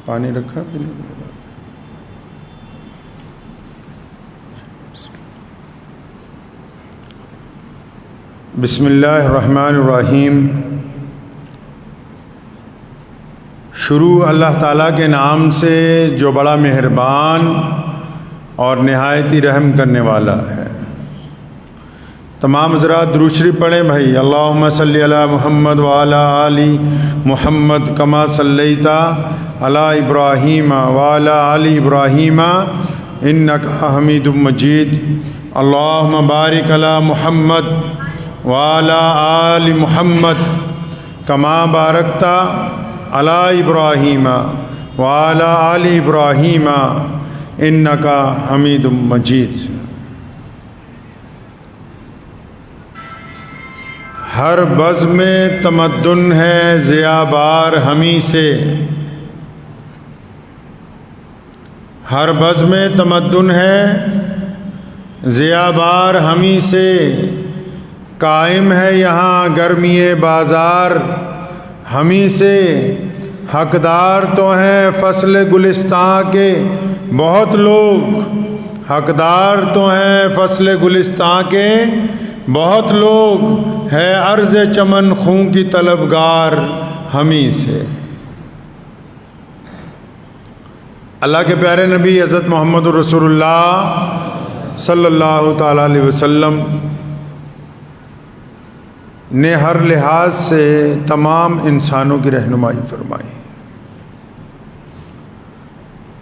پانی رکھا کہ نہیں؟ بسم اللہ الرحمن الرحیم۔ شروع اللہ تعالیٰ کے نام سے جو بڑا مہربان اور نہایت ہی رحم کرنے والا ہے۔ تمام حضرات درود شریف پڑھیں بھائی۔ اللہم صلی علی محمد وعلی آل محمد کما صلیت علی ابراہیم وعلی آل ابراہیم انک حمید مجید۔ اللہم بارک علی محمد وعلی آل محمد کما بارکت علی ابراہیم وعلی آل ابراہیم انک حمید مجید۔ ہر بزم میں تمدن ہے ضیا بار ہمیں سے، ہر بزم میں تمدن ہے ضیا بار ہمیں سے، قائم ہے یہاں گرمی بازار ہمیں سے، حقدار تو ہیں فصل گلستان کے بہت لوگ، حقدار تو ہیں فصل گلستان کے بہت لوگ، ہے عرض چمن خوں کی طلبگار ہمیں سے۔ اللہ کے پیارے نبی حضرت محمد رسول اللہ صلی اللہ تعالیٰ علیہ وسلم نے ہر لحاظ سے تمام انسانوں کی رہنمائی فرمائی۔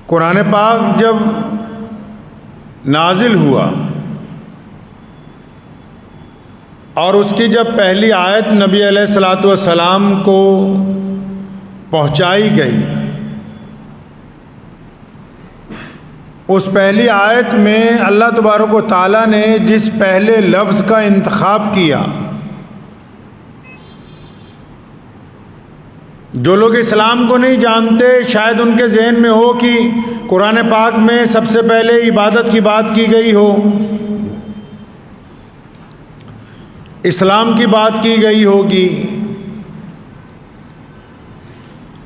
قرآن پاک جب نازل ہوا اور اس کی جب پہلی آیت نبی علیہ الصلاۃ والسلام کو پہنچائی گئی، اس پہلی آیت میں اللہ تبارک و تعالیٰ نے جس پہلے لفظ کا انتخاب کیا، جو لوگ اسلام کو نہیں جانتے شاید ان کے ذہن میں ہو کہ قرآن پاک میں سب سے پہلے عبادت کی بات کی گئی ہو، اسلام کی بات کی گئی ہوگی،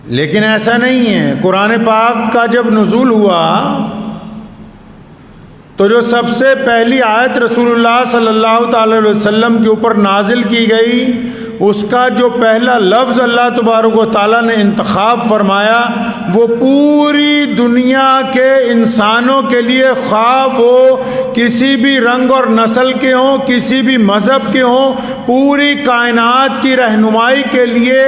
لیکن ایسا نہیں ہے۔ قرآن پاک کا جب نزول ہوا تو جو سب سے پہلی آیت رسول اللہ صلی اللہ تعالی علیہ وسلم کے اوپر نازل کی گئی، اس کا جو پہلا لفظ اللہ تبارک و تعالیٰ نے انتخاب فرمایا وہ پوری دنیا کے انسانوں کے لیے، خواہ وہ کسی بھی رنگ اور نسل کے ہوں، کسی بھی مذہب کے ہوں، پوری کائنات کی رہنمائی کے لیے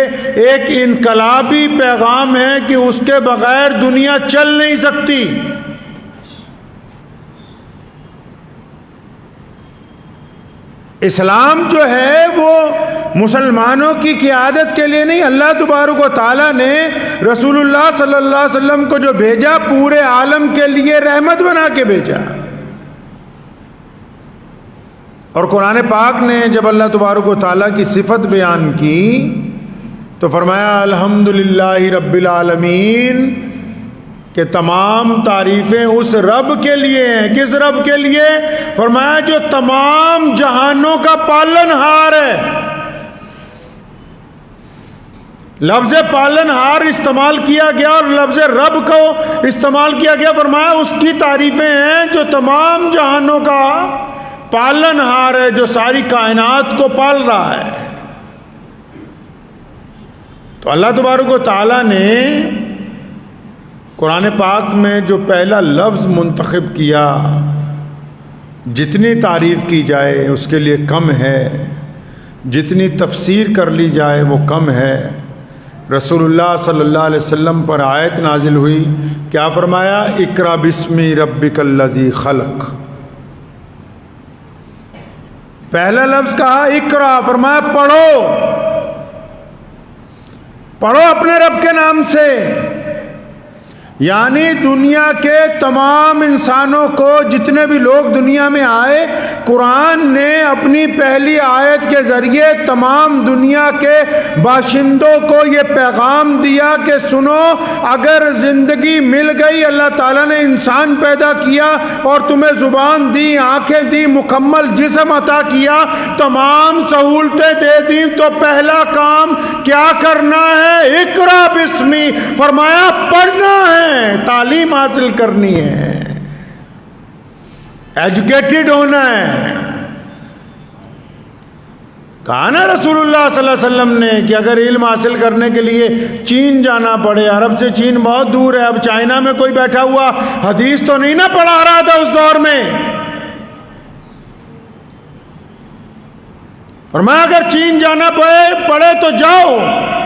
ایک انقلابی پیغام ہے کہ اس کے بغیر دنیا چل نہیں سکتی۔ اسلام جو ہے وہ مسلمانوں کی قیادت کے لیے نہیں، اللہ تبارک و تعالیٰ نے رسول اللہ صلی اللہ علیہ وسلم کو جو بھیجا پورے عالم کے لیے رحمت بنا کے بھیجا۔ اور قرآن پاک نے جب اللہ تبارک و تعالیٰ کی صفت بیان کی تو فرمایا الحمدللہ رب العالمین، کہ تمام تعریفیں اس رب کے لیے ہیں۔ کس رب کے لیے؟ فرمایا جو تمام جہانوں کا پالن ہار ہے۔ لفظ پالن ہار استعمال کیا گیا اور لفظ رب کو استعمال کیا گیا، فرمایا اس کی تعریفیں ہیں جو تمام جہانوں کا پالن ہار ہے، جو ساری کائنات کو پال رہا ہے۔ تو اللہ تبارک و تعالیٰ نے قرآن پاک میں جو پہلا لفظ منتخب کیا، جتنی تعریف کی جائے اس کے لیے کم ہے، جتنی تفسیر کر لی جائے وہ کم ہے۔ رسول اللہ صلی اللہ علیہ وسلم پر آیت نازل ہوئی، کیا فرمایا؟ اقرأ بسم ربک الذی خلق۔ پہلا لفظ کہا اقرأ، فرمایا پڑھو، پڑھو اپنے رب کے نام سے۔ یعنی دنیا کے تمام انسانوں کو، جتنے بھی لوگ دنیا میں آئے، قرآن نے اپنی پہلی آیت کے ذریعے تمام دنیا کے باشندوں کو یہ پیغام دیا کہ سنو، اگر زندگی مل گئی، اللہ تعالیٰ نے انسان پیدا کیا اور تمہیں زبان دی، آنکھیں دی، مکمل جسم عطا کیا، تمام سہولتیں دے دیں، تو پہلا کام کیا کرنا ہے؟ اقرا بسمی، فرمایا پڑھنا ہے، تعلیم حاصل کرنی ہے، ایجوکیٹڈ ہونا ہے۔ کہا نا رسول اللہ صلی اللہ علیہ وسلم نے کہ اگر علم حاصل کرنے کے لیے چین جانا پڑے، عرب سے چین بہت دور ہے، اب چائنا میں کوئی بیٹھا ہوا حدیث تو نہیں نہ پڑھا رہا تھا اس دور میں، فرمایا اگر چین جانا پڑے تو جاؤ،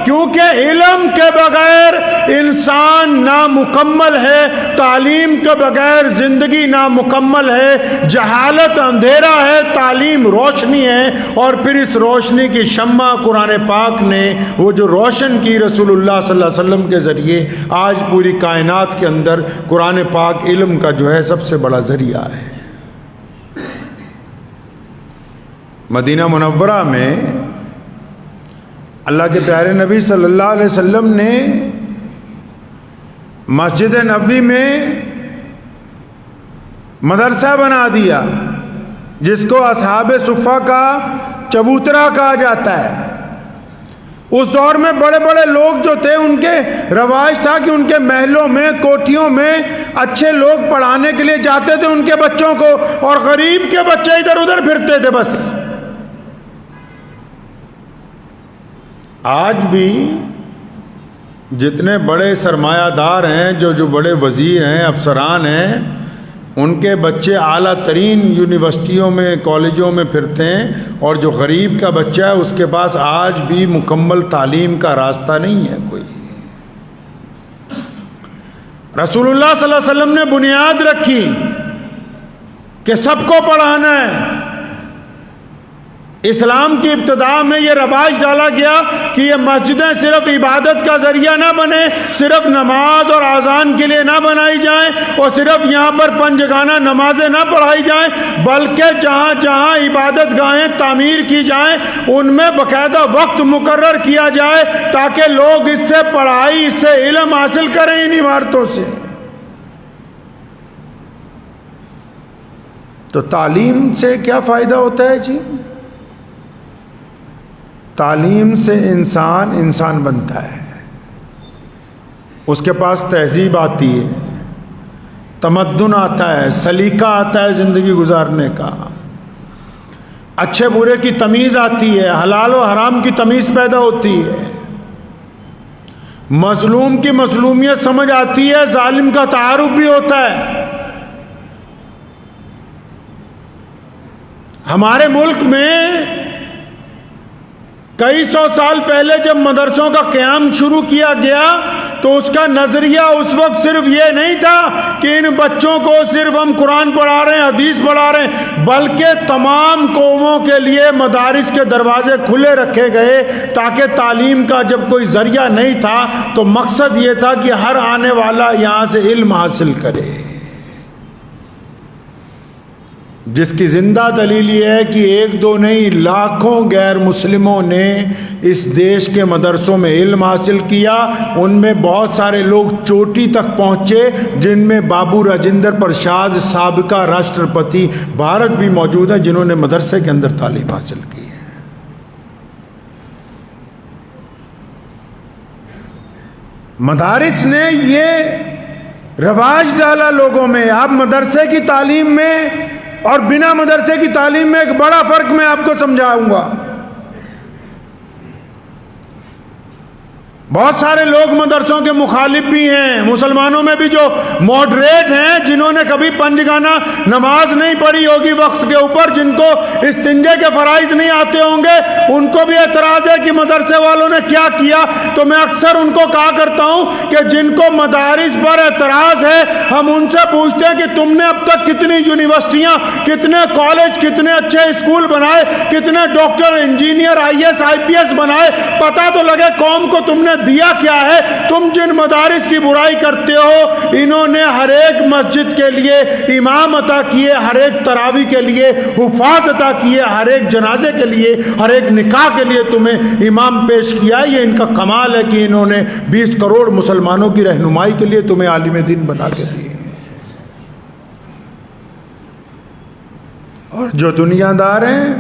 کیونکہ علم کے بغیر انسان نامکمل ہے، تعلیم کے بغیر زندگی نامکمل ہے، جہالت اندھیرا ہے، تعلیم روشنی ہے، اور پھر اس روشنی کی شمع قرآن پاک نے وہ جو روشن کی رسول اللہ صلی اللہ علیہ وسلم کے ذریعے، آج پوری کائنات کے اندر قرآن پاک علم کا جو ہے سب سے بڑا ذریعہ ہے۔ مدینہ منورہ میں اللہ کے پیارے نبی صلی اللہ علیہ وسلم نے مسجد نبوی میں مدرسہ بنا دیا، جس کو اصحاب صفہ کا چبوترا کہا جاتا ہے۔ اس دور میں بڑے بڑے لوگ جو تھے، ان کے رواج تھا کہ ان کے محلوں میں، کوٹھیوں میں اچھے لوگ پڑھانے کے لیے جاتے تھے ان کے بچوں کو، اور غریب کے بچے ادھر ادھر پھرتے تھے بس۔ آج بھی جتنے بڑے سرمایہ دار ہیں، جو بڑے وزیر ہیں، افسران ہیں، ان کے بچے اعلیٰ ترین یونیورسٹیوں میں، کالجوں میں پھرتے ہیں، اور جو غریب کا بچہ ہے اس کے پاس آج بھی مکمل تعلیم کا راستہ نہیں ہے کوئی۔ رسول اللہ صلی اللہ علیہ وسلم نے بنیاد رکھی کہ سب کو پڑھانا ہے۔ اسلام کی ابتدا میں یہ رواج ڈالا گیا کہ یہ مسجدیں صرف عبادت کا ذریعہ نہ بنے، صرف نماز اور اذان کے لیے نہ بنائی جائیں، اور صرف یہاں پر پنجگانہ نمازیں نہ پڑھائی جائیں، بلکہ جہاں جہاں عبادت گاہیں تعمیر کی جائیں ان میں باقاعدہ وقت مقرر کیا جائے، تاکہ لوگ اس سے پڑھائی، اس سے علم حاصل کریں ان عمارتوں سے۔ تو تعلیم سے کیا فائدہ ہوتا ہے جی؟ تعلیم سے انسان بنتا ہے، اس کے پاس تہذیب آتی ہے، تمدن آتا ہے، سلیقہ آتا ہے زندگی گزارنے کا، اچھے برے کی تمیز آتی ہے، حلال و حرام کی تمیز پیدا ہوتی ہے، مظلوم کی مظلومیت سمجھ آتی ہے، ظالم کا تعارف بھی ہوتا ہے۔ ہمارے ملک میں کئی سو سال پہلے جب مدرسوں کا قیام شروع کیا گیا تو اس کا نظریہ اس وقت صرف یہ نہیں تھا کہ ان بچوں کو صرف ہم قرآن پڑھا رہے ہیں، حدیث پڑھا رہے ہیں، بلکہ تمام قوموں کے لیے مدارس کے دروازے کھلے رکھے گئے، تاکہ تعلیم کا جب کوئی ذریعہ نہیں تھا تو مقصد یہ تھا کہ ہر آنے والا یہاں سے علم حاصل کرے، جس کی زندہ دلیل یہ ہے کہ ایک دو نہیں لاکھوں غیر مسلموں نے اس دیش کے مدرسوں میں علم حاصل کیا۔ ان میں بہت سارے لوگ چوٹی تک پہنچے، جن میں بابو راجندر پرساد سابقہ راشٹرپتی بھارت بھی موجود ہیں، جنہوں نے مدرسے کے اندر تعلیم حاصل کی ہے۔ مدارس نے یہ رواج ڈالا لوگوں میں۔ آپ مدرسے کی تعلیم میں اور بنا مدرسے کی تعلیم میں ایک بڑا فرق میں آپ کو سمجھاؤں گا۔ بہت سارے لوگ مدرسوں کے مخالف بھی ہیں، مسلمانوں میں بھی جو ماڈریٹ ہیں، جنہوں نے کبھی پنجگانہ نماز نہیں پڑھی ہوگی وقت کے اوپر، جن کو استنجے کے فرائض نہیں آتے ہوں گے، ان کو بھی اعتراض ہے کہ مدرسے والوں نے کیا کیا۔ تو میں اکثر ان کو کہا کرتا ہوں کہ جن کو مدارس پر اعتراض ہے، ہم ان سے پوچھتے ہیں کہ تم نے اب تک کتنی یونیورسٹیاں، کتنے کالج، کتنے اچھے اسکول بنائے، کتنے ڈاکٹر، انجینئر، IAS IPS بنائے، پتہ تو لگے قوم کو تم نے دیا کیا ہے؟ تم جن مدارس کی برائی کرتے ہو، انہوں نے ہر ایک مسجد کے لیے امام عطا کیے، ہر ایک تراویح کے لیے حفاظ عطا کیے، ہر ایک جنازے کے لیے، ہر ایک نکاح کے لیے تمہیں امام پیش کیا۔ یہ ان کا کمال ہے کہ انہوں نے 20 کروڑ مسلمانوں کی رہنمائی کے لیے تمہیں عالم دین بنا کے دیے۔ اور جو دنیا دار ہیں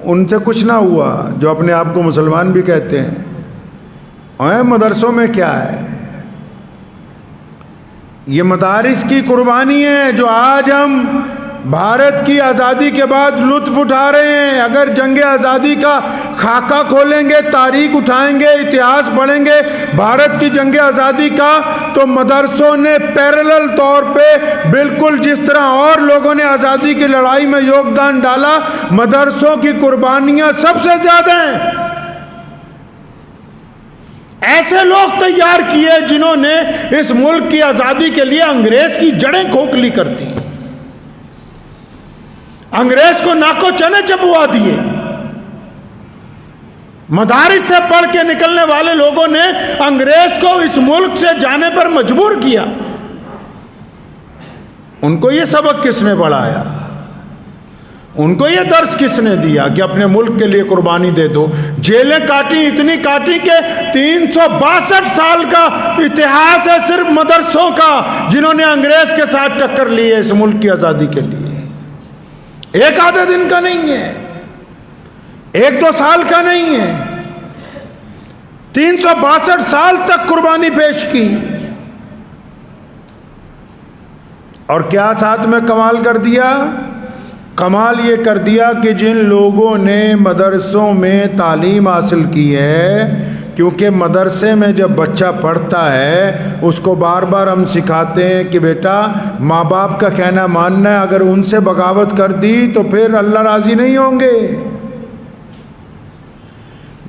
ان سے کچھ نہ ہوا، جو اپنے آپ کو مسلمان بھی کہتے ہیں۔ اور مدرسوں میں کیا ہے؟ یہ مدارس کی قربانی ہے جو آج ہم بھارت کی آزادی کے بعد لطف اٹھا رہے ہیں۔ اگر جنگ آزادی کا خاکہ کھولیں گے، تاریخ اٹھائیں گے، اتہاس پڑھیں گے بھارت کی جنگ آزادی کا، تو مدرسوں نے پیرلل طور پہ بالکل جس طرح اور لوگوں نے آزادی کی لڑائی میں یوگدان ڈالا، مدرسوں کی قربانیاں سب سے زیادہ ہیں۔ ایسے لوگ تیار کیے جنہوں نے اس ملک کی آزادی کے لیے انگریز کی جڑیں کھوکھلی کر دی، انگریز کو ناکو چنے چبوا دیے۔ مدارس سے پڑھ کے نکلنے والے لوگوں نے انگریز کو اس ملک سے جانے پر مجبور کیا۔ ان کو یہ سبق کس نے پڑھایا؟ ان کو یہ درس کس نے دیا کہ اپنے ملک کے لیے قربانی دے دو؟ جیلیں کاٹی، اتنی کاٹی کہ 362 سال کا اتہاس ہے صرف مدرسوں کا، جنہوں نے انگریز کے ساتھ ٹکر لی ہے اس ملک کی آزادی کے لیے۔ ایک آدھے دن کا نہیں ہے، 1-2 سال کا نہیں ہے، 362 سال تک قربانی پیش کی۔ اور کیا ساتھ میں کمال کر دیا؟ کمال یہ کر دیا کہ جن لوگوں نے مدرسوں میں تعلیم حاصل کی ہے، کیونکہ مدرسے میں جب بچہ پڑھتا ہے اس کو بار بار ہم سکھاتے ہیں کہ بیٹا ماں باپ کا کہنا ماننا ہے، اگر ان سے بغاوت کر دی تو پھر اللہ راضی نہیں ہوں گے۔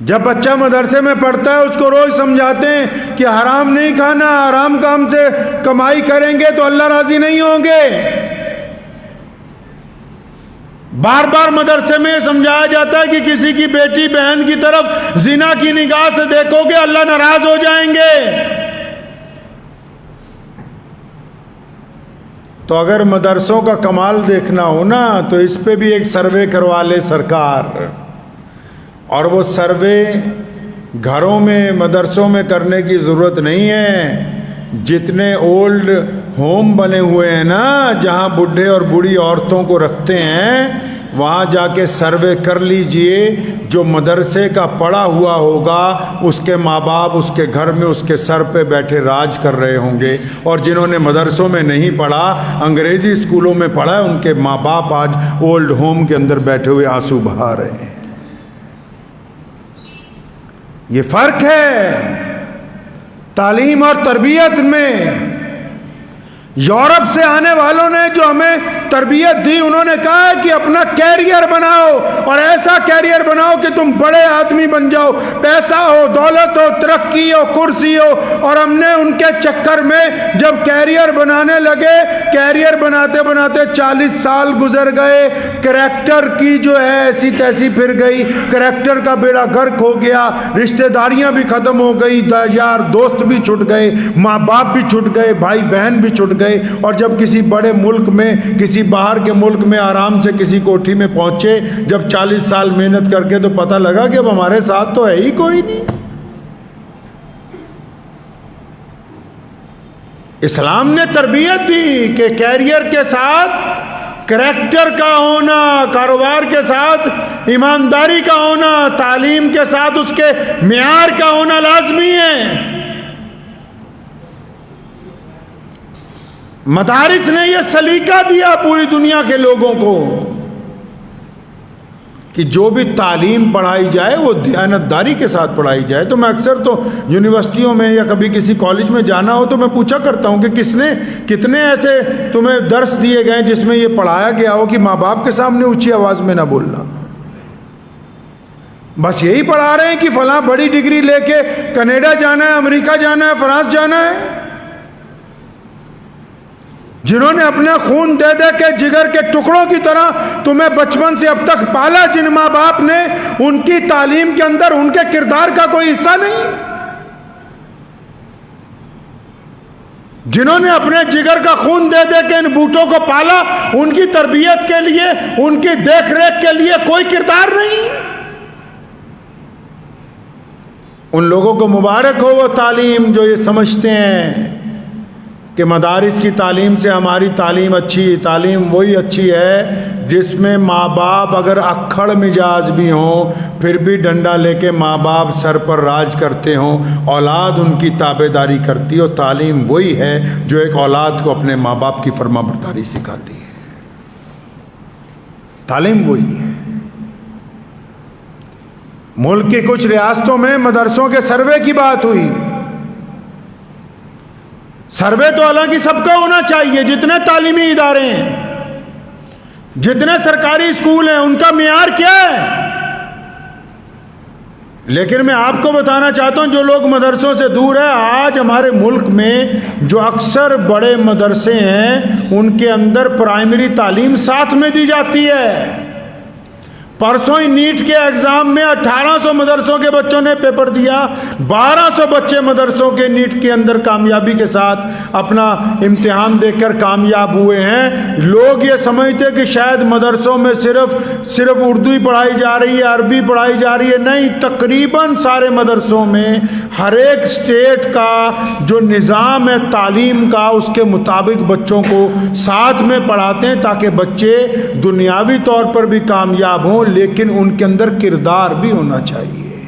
جب بچہ مدرسے میں پڑھتا ہے اس کو روز سمجھاتے ہیں کہ حرام نہیں کھانا، حرام کام سے کمائی کریں گے تو اللہ راضی نہیں ہوں گے۔ بار بار مدرسے میں سمجھایا جاتا ہے کہ کسی کی بیٹی بہن کی طرف زنا کی نگاہ سے دیکھو گے اللہ ناراض ہو جائیں گے۔ تو اگر مدرسوں کا کمال دیکھنا ہو نا تو اس پہ بھی ایک سروے کروا لے سرکار، اور وہ سروے گھروں میں مدرسوں میں کرنے کی ضرورت نہیں ہے۔ جتنے اولڈ ہوم بنے ہوئے ہیں نا، جہاں بڈھے اور بوڑھی عورتوں کو رکھتے ہیں، وہاں جا کے سروے کر لیجئے۔ جو مدرسے کا پڑھا ہوا ہوگا اس کے ماں باپ اس کے گھر میں اس کے سر پہ بیٹھے راج کر رہے ہوں گے، اور جنہوں نے مدرسوں میں نہیں پڑھا، انگریزی اسکولوں میں پڑھا ہے، ان کے ماں باپ آج اولڈ ہوم کے اندر بیٹھے ہوئے آنسو بہا رہے ہیں۔ یہ فرق ہے تعلیم اور تربیت میں۔ یورپ سے آنے والوں نے جو ہمیں تربیت دی، انہوں نے کہا ہے کہ اپنا کیریئر بناؤ، اور ایسا کیریئر بناؤ کہ تم بڑے آدمی بن جاؤ، پیسہ ہو، دولت ہو، ترقی ہو، کرسی ہو۔ اور ہم نے ان کے چکر میں جب کیریئر بنانے لگے، کیریئر بناتے بناتے 40 سال گزر گئے، کریکٹر کی جو ہے ایسی تیسی پھر گئی، کریکٹر کا بیڑا غرق ہو گیا، رشتہ داریاں بھی ختم ہو گئی، یار دوست بھی چھٹ گئے، ماں باپ بھی چھٹ گئے، بھائی بہن بھی چھٹ گئے۔ اور جب کسی بڑے ملک میں، کسی باہر کے ملک میں آرام سے کسی کوٹھی میں پہنچے، جب 40 سال محنت کر کے، تو پتہ لگا کہ اب ہمارے ساتھ تو ہے ہی کوئی نہیں۔ اسلام نے تربیت دی کہ کیریئر کے ساتھ کریکٹر کا ہونا، کاروبار کے ساتھ ایمانداری کا ہونا، تعلیم کے ساتھ اس کے معیار کا ہونا لازمی ہے۔ مدارس نے یہ سلیقہ دیا پوری دنیا کے لوگوں کو کہ جو بھی تعلیم پڑھائی جائے وہ دیانتداری کے ساتھ پڑھائی جائے۔ تو میں اکثر تو یونیورسٹیوں میں یا کبھی کسی کالج میں جانا ہو تو میں پوچھا کرتا ہوں کہ کتنے ایسے تمہیں درس دیے گئے جس میں یہ پڑھایا گیا ہو کہ ماں باپ کے سامنے اونچی آواز میں نہ بولنا۔ بس یہی پڑھا رہے ہیں کہ فلاں بڑی ڈگری لے کے کینیڈا جانا ہے، امریکہ جانا ہے، فرانس جانا ہے۔ جنہوں نے اپنا خون دے دے کے جگر کے ٹکڑوں کی طرح تمہیں بچپن سے اب تک پالا، جن ماں باپ نے، ان کی تعلیم کے اندر ان کے کردار کا کوئی حصہ نہیں۔ جنہوں نے اپنے جگر کا خون دے دے کے ان بوٹوں کو پالا، ان کی تربیت کے لیے، ان کی دیکھ ریکھ کے لیے کوئی کردار نہیں۔ ان لوگوں کو مبارک ہو وہ تعلیم جو یہ سمجھتے ہیں کہ مدارس کی تعلیم سے ہماری تعلیم اچھی۔ تعلیم وہی اچھی ہے جس میں ماں باپ اگر اکھڑ مزاج بھی ہوں پھر بھی ڈنڈا لے کے ماں باپ سر پر راج کرتے ہوں، اولاد ان کی تابع داری کرتی ہو۔ تعلیم وہی ہے جو ایک اولاد کو اپنے ماں باپ کی فرما برداری سکھاتی ہے۔ تعلیم وہی ہے۔ ملک کی کچھ ریاستوں میں مدرسوں کے سروے کی بات ہوئی۔ سروے تو حالانکہ سب کا ہونا چاہیے، جتنے تعلیمی ادارے ہیں، جتنے سرکاری اسکول ہیں، ان کا معیار کیا ہے؟ لیکن میں آپ کو بتانا چاہتا ہوں جو لوگ مدرسوں سے دور ہیں، آج ہمارے ملک میں جو اکثر بڑے مدرسے ہیں ان کے اندر پرائمری تعلیم ساتھ میں دی جاتی ہے۔ پرسوں ہی نیٹ کے ایگزام میں 1800 مدرسوں کے بچوں نے پیپر دیا، 1200 بچے مدرسوں کے نیٹ کے اندر کامیابی کے ساتھ اپنا امتحان دے کر کامیاب ہوئے ہیں۔ لوگ یہ سمجھتے کہ شاید مدرسوں میں صرف اردو ہی پڑھائی جا رہی ہے، عربی پڑھائی جا رہی ہے۔ نہیں، تقریباً سارے مدرسوں میں ہر ایک اسٹیٹ کا جو نظام ہے تعلیم کا اس کے مطابق بچوں کو ساتھ میں پڑھاتے ہیں تاکہ بچے دنیاوی طور پر بھی کامیاب ہوں، لیکن ان کے اندر کردار بھی ہونا چاہیے۔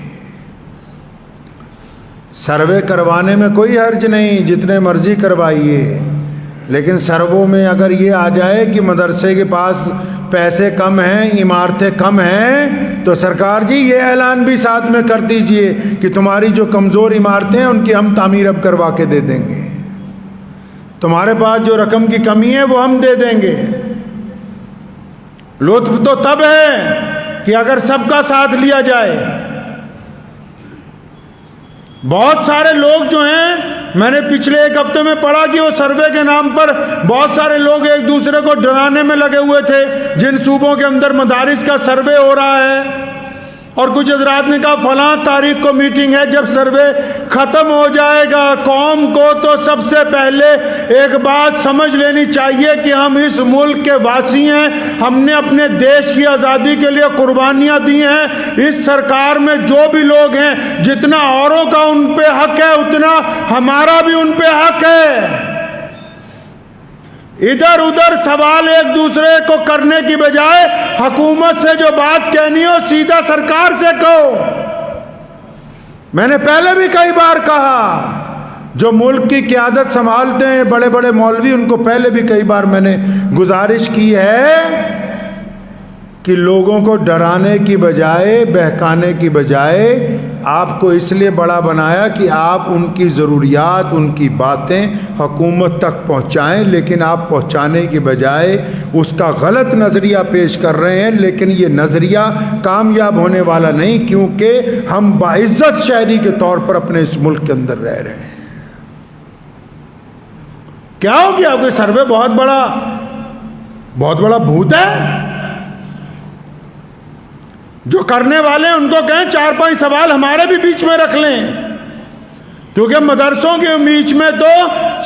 سروے کروانے میں کوئی حرج نہیں، جتنے مرضی کروائیے، لیکن سرووں میں اگر یہ آ جائے کہ مدرسے کے پاس پیسے کم ہیں، عمارتیں کم ہیں، تو سرکار جی یہ اعلان بھی ساتھ میں کر دیجئے کہ تمہاری جو کمزور عمارتیں ہیں ان کی ہم تعمیر اب کروا کے دے دیں گے، تمہارے پاس جو رقم کی کمی ہے وہ ہم دے دیں گے۔ لطف تو تب ہے کہ اگر سب کا ساتھ لیا جائے۔ بہت سارے لوگ جو ہیں، میں نے پچھلے ایک ہفتے میں پڑھا کہ وہ سروے کے نام پر بہت سارے لوگ ایک دوسرے کو ڈرانے میں لگے ہوئے تھے جن صوبوں کے اندر مدارس کا سروے ہو رہا ہے، اور کچھ حضرات نے کہا فلاں تاریخ کو میٹنگ ہے، جب سروے ختم ہو جائے گا قوم کو تو سب سے پہلے ایک بات سمجھ لینی چاہیے کہ ہم اس ملک کے واسی ہیں، ہم نے اپنے دیش کی آزادی کے لیے قربانیاں دی ہیں۔ اس سرکار میں جو بھی لوگ ہیں، جتنا اوروں کا ان پہ حق ہے اتنا ہمارا بھی ان پہ حق ہے۔ ادھر ادھر سوال ایک دوسرے کو کرنے کی بجائے حکومت سے جو بات کہنی ہو سیدھا سرکار سے کہو۔ میں نے پہلے بھی کئی بار کہا، جو ملک کی قیادت سنبھالتے ہیں بڑے بڑے مولوی، ان کو پہلے بھی کئی بار میں نے گزارش کی ہے کہ لوگوں کو ڈرانے کی بجائے، بہکانے کی بجائے آپ کو اس لیے بڑا بنایا کہ آپ ان کی ضروریات، ان کی باتیں حکومت تک پہنچائیں، لیکن آپ پہنچانے کی بجائے اس کا غلط نظریہ پیش کر رہے ہیں۔ لیکن یہ نظریہ کامیاب ہونے والا نہیں، کیونکہ ہم باعزت شہری کے طور پر اپنے اس ملک کے اندر رہ رہے ہیں۔ کیا ہو گیا؟ کوئی سروے بہت بڑا بھوت ہے؟ جو کرنے والے ہیں ان کو کہیں 4-5 سوال ہمارے بھی بیچ میں رکھ لیں، کیونکہ مدرسوں کے بیچ میں تو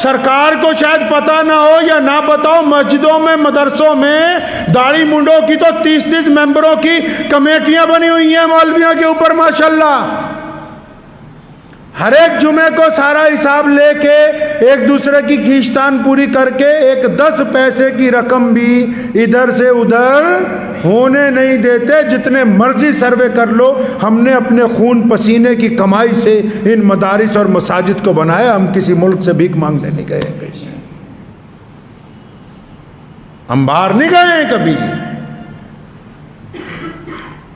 سرکار کو شاید پتہ نہ ہو یا نہ بتاؤ، مسجدوں میں، مدرسوں میں داڑھی منڈوں کی تو 30 ممبروں کی کمیٹیاں بنی ہوئی ہیں مولویوں کے اوپر ماشاءاللہ۔ ہر ایک جمعے کو سارا حساب لے کے ایک دوسرے کی کھینچتان پوری کر کے ایک 10 پیسے کی رقم بھی ادھر سے ادھر ہونے نہیں دیتے۔ جتنے مرضی سروے کر لو، ہم نے اپنے خون پسینے کی کمائی سے ان مدارس اور مساجد کو بنایا، ہم کسی ملک سے بھیک مانگنے نہیں گئے، ہم باہر نہیں گئے ہیں کبھی۔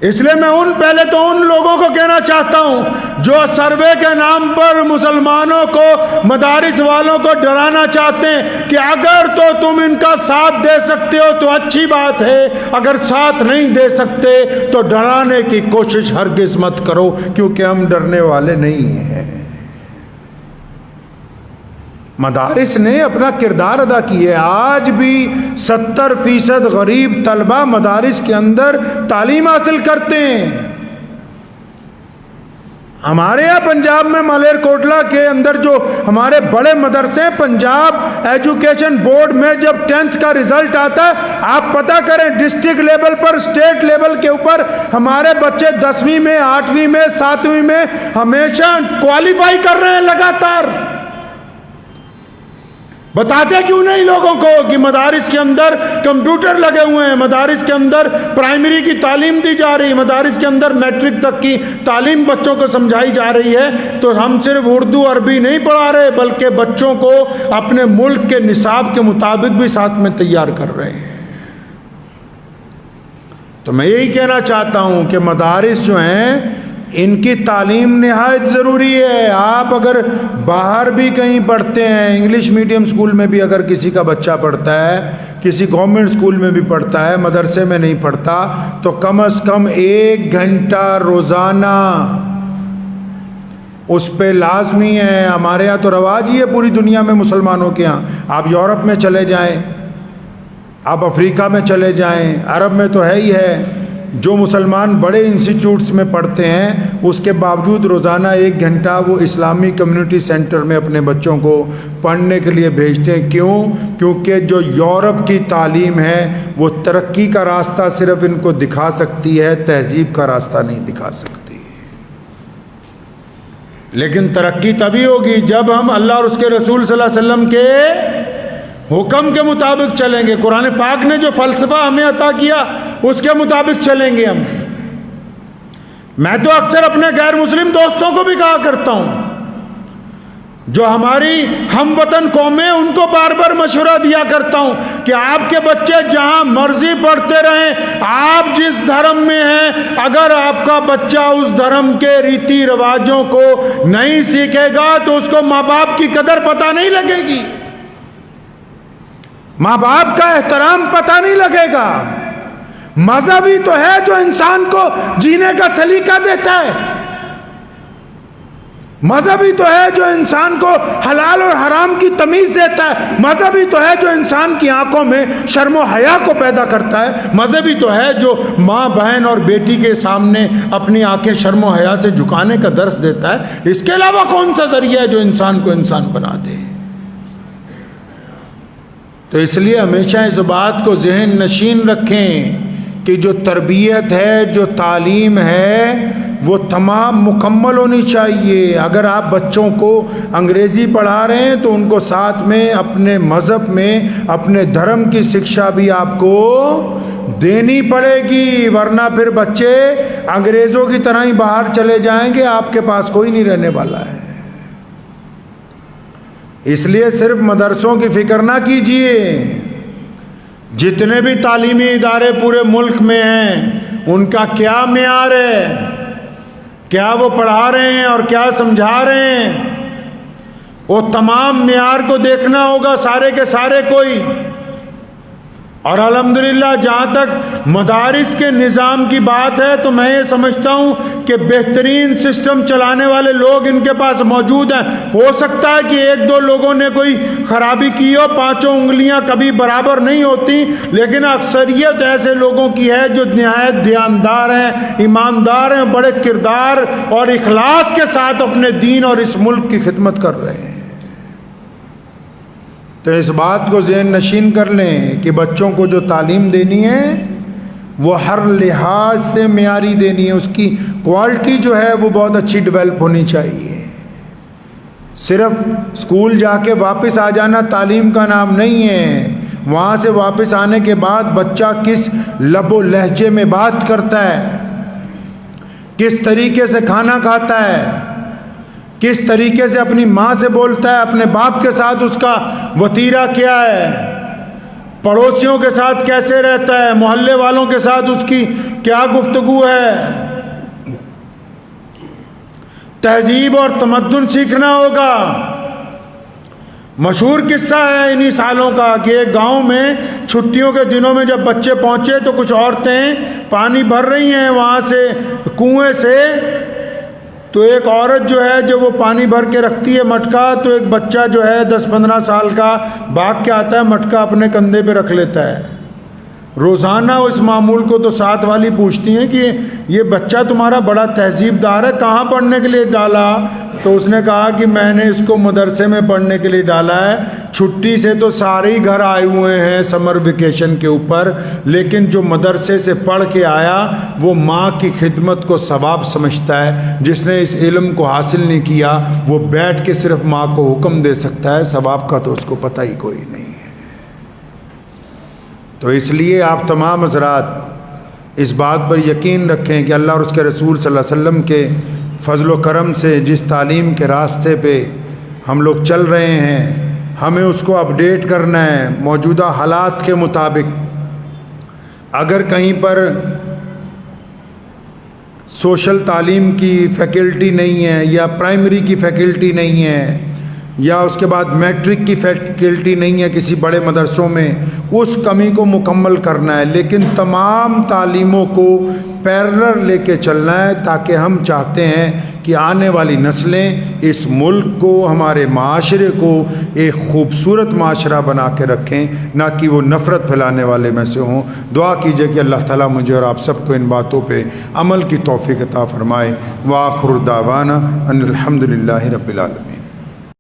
اس لیے میں پہلے تو ان لوگوں کو کہنا چاہتا ہوں جو سروے کے نام پر مسلمانوں کو، مدارس والوں کو ڈرانا چاہتے ہیں کہ اگر تو تم ان کا ساتھ دے سکتے ہو تو اچھی بات ہے، اگر ساتھ نہیں دے سکتے تو ڈرانے کی کوشش ہرگز مت کرو، کیونکہ ہم ڈرنے والے نہیں ہیں۔ مدارس نے اپنا کردار ادا کیا ہے۔ آج بھی 70% غریب طلبہ مدارس کے اندر تعلیم حاصل کرتے ہیں۔ ہمارے یہاں پنجاب میں مالیر کوٹلا کے اندر جو ہمارے بڑے مدرسے ہیں، پنجاب ایجوکیشن بورڈ میں جب 10th کا رزلٹ آتا ہے، آپ پتہ کریں ڈسٹرکٹ لیول پر، اسٹیٹ لیول کے اوپر ہمارے بچے 10ویں میں، 8ویں میں، 7ویں میں ہمیشہ کوالیفائی کر رہے ہیں لگاتار۔ بتاتے کیوں نہیں لوگوں کو کہ مدارس کے اندر کمپیوٹر لگے ہوئے ہیں، مدارس کے اندر پرائمری کی تعلیم دی جا رہی ہے، مدارس کے اندر میٹرک تک کی تعلیم بچوں کو سمجھائی جا رہی ہے، تو ہم صرف اردو عربی نہیں پڑھا رہے بلکہ بچوں کو اپنے ملک کے نصاب کے مطابق بھی ساتھ میں تیار کر رہے ہیں۔ تو میں یہی کہنا چاہتا ہوں کہ مدارس جو ہیں ان کی تعلیم نہایت ضروری ہے۔ آپ اگر باہر بھی کہیں پڑھتے ہیں، انگلش میڈیم سکول میں بھی اگر کسی کا بچہ پڑھتا ہے، کسی گورنمنٹ سکول میں بھی پڑھتا ہے، مدرسے میں نہیں پڑھتا، تو کم از کم 1 گھنٹہ روزانہ اس پہ لازمی ہے۔ ہمارے یہاں تو رواج ہی ہے پوری دنیا میں مسلمانوں کے ہاں، آپ یورپ میں چلے جائیں، آپ افریقہ میں چلے جائیں، عرب میں تو ہے ہی ہے، جو مسلمان بڑے انسٹیٹیوٹس میں پڑھتے ہیں اس کے باوجود روزانہ 1 گھنٹہ وہ اسلامی کمیونٹی سینٹر میں اپنے بچوں کو پڑھنے کے لیے بھیجتے ہیں۔ کیوں؟ کیونکہ جو یورپ کی تعلیم ہے وہ ترقی کا راستہ صرف ان کو دکھا سکتی ہے، تہذیب کا راستہ نہیں دکھا سکتی۔ لیکن ترقی تبھی ہوگی جب ہم اللہ اور اس کے رسول صلی اللہ علیہ وسلم کے حکم کے مطابق چلیں گے۔ قرآن پاک نے جو فلسفہ ہمیں عطا کیا اس کے مطابق چلیں گے ہم۔ میں تو اکثر اپنے غیر مسلم دوستوں کو بھی کہا کرتا ہوں، جو ہماری ہم وطن قومیں، ان کو بار بار مشورہ دیا کرتا ہوں کہ آپ کے بچے جہاں مرضی پڑھتے رہیں، آپ جس دھرم میں ہیں، اگر آپ کا بچہ اس دھرم کے ریتی رواجوں کو نہیں سیکھے گا تو اس کو ماں باپ کی قدر پتہ نہیں لگے گی، ماں باپ کا احترام پتہ نہیں لگے گا۔ مذہب ہی تو ہے جو انسان کو جینے کا سلیقہ دیتا ہے، مذہب ہی تو ہے جو انسان کو حلال اور حرام کی تمیز دیتا ہے، مذہب ہی تو ہے جو انسان کی آنکھوں میں شرم و حیا کو پیدا کرتا ہے، مذہب ہی تو ہے جو ماں بہن اور بیٹی کے سامنے اپنی آنکھیں شرم و حیا سے جھکانے کا درس دیتا ہے۔ اس کے علاوہ کون سا ذریعہ ہے جو انسان کو انسان بنا دے؟ تو اس لیے ہمیشہ اس بات کو ذہن نشین رکھیں کہ جو تربیت ہے، جو تعلیم ہے، وہ تمام مکمل ہونی چاہیے۔ اگر آپ بچوں کو انگریزی پڑھا رہے ہیں تو ان کو ساتھ میں اپنے مذہب میں اپنے دھرم کی شکشا بھی آپ کو دینی پڑے گی، ورنہ پھر بچے انگریزوں کی طرح ہی باہر چلے جائیں گے، آپ کے پاس کوئی نہیں رہنے والا ہے۔ اس لیے صرف مدرسوں کی فکر نہ کیجیے، جتنے بھی تعلیمی ادارے پورے ملک میں ہیں ان کا کیا معیار ہے، کیا وہ پڑھا رہے ہیں اور کیا سمجھا رہے ہیں، وہ تمام معیار کو دیکھنا ہوگا سارے کے سارے کوئی۔ اور الحمدللہ جہاں تک مدارس کے نظام کی بات ہے تو میں یہ سمجھتا ہوں کہ بہترین سسٹم چلانے والے لوگ ان کے پاس موجود ہیں۔ ہو سکتا ہے کہ 1-2 لوگوں نے کوئی خرابی کی ہو، 5 انگلیاں کبھی برابر نہیں ہوتی، لیکن اکثریت ایسے لوگوں کی ہے جو نہایت دیانتدار ہیں، ایماندار ہیں، بڑے کردار اور اخلاص کے ساتھ اپنے دین اور اس ملک کی خدمت کر رہے ہیں۔ تو اس بات کو ذہن نشین کر لیں کہ بچوں کو جو تعلیم دینی ہے وہ ہر لحاظ سے معیاری دینی ہے، اس کی کوالٹی جو ہے وہ بہت اچھی ڈیولپ ہونی چاہیے۔ صرف اسکول جا کے واپس آ جانا تعلیم کا نام نہیں ہے، وہاں سے واپس آنے کے بعد بچہ کس لب و لہجے میں بات کرتا ہے، کس طریقے سے کھانا کھاتا ہے، کس طریقے سے اپنی ماں سے بولتا ہے، اپنے باپ کے ساتھ اس کا وتیرہ کیا ہے، پڑوسیوں کے ساتھ کیسے رہتا ہے، محلے والوں کے ساتھ اس کی کیا گفتگو ہے، تہذیب اور تمدن سیکھنا ہوگا۔ مشہور قصہ ہے انہی سالوں کا کہ ایک گاؤں میں چھٹیوں کے دنوں میں جب بچے پہنچے تو کچھ عورتیں پانی بھر رہی ہیں وہاں سے کنویں سے، تو ایک عورت جو ہے جب وہ پانی بھر کے رکھتی ہے مٹکا، تو ایک بچہ جو ہے 10-15 سال کا بھاگ کے آتا ہے، مٹکا اپنے کندھے پہ رکھ لیتا ہے، روزانہ اس معمول کو تو ساتھ والی پوچھتی ہیں کہ یہ بچہ تمہارا بڑا تہذیب دار ہے، کہاں پڑھنے کے لیے ڈالا؟ تو اس نے کہا کہ میں نے اس کو مدرسے میں پڑھنے کے لیے ڈالا ہے، چھٹی سے تو سارے ہی گھر آئے ہوئے ہیں سمر ویکیشن کے اوپر، لیکن جو مدرسے سے پڑھ کے آیا وہ ماں کی خدمت کو ثواب سمجھتا ہے، جس نے اس علم کو حاصل نہیں کیا وہ بیٹھ کے صرف ماں کو حکم دے سکتا ہے، ثواب کا تو اس کو پتہ ہی کوئی نہیں ہے۔ تو اس لیے آپ تمام حضرات اس بات پر یقین رکھیں کہ اللہ اور اس کے رسول صلی اللہ علیہ وسلم کے فضل و کرم سے جس تعلیم کے راستے پہ ہم لوگ چل رہے ہیں ہمیں اس کو اپڈیٹ کرنا ہے موجودہ حالات کے مطابق۔ اگر کہیں پر سوشل تعلیم کی فیکلٹی نہیں ہے یا پرائمری کی فیکلٹی نہیں ہے یا اس کے بعد میٹرک کی فیکلٹی نہیں ہے کسی بڑے مدرسوں میں، اس کمی کو مکمل کرنا ہے، لیکن تمام تعلیموں کو پیرلل لے کے چلنا ہے، تاکہ ہم چاہتے ہیں کہ آنے والی نسلیں اس ملک کو، ہمارے معاشرے کو ایک خوبصورت معاشرہ بنا کے رکھیں، نہ کہ وہ نفرت پھیلانے والے میں سے ہوں۔ دعا کیجئے کہ اللہ تعالیٰ مجھے اور آپ سب کو ان باتوں پہ عمل کی توفیق عطا فرمائے۔ وآخر دعوانا ان الحمد للہ رب العالمین۔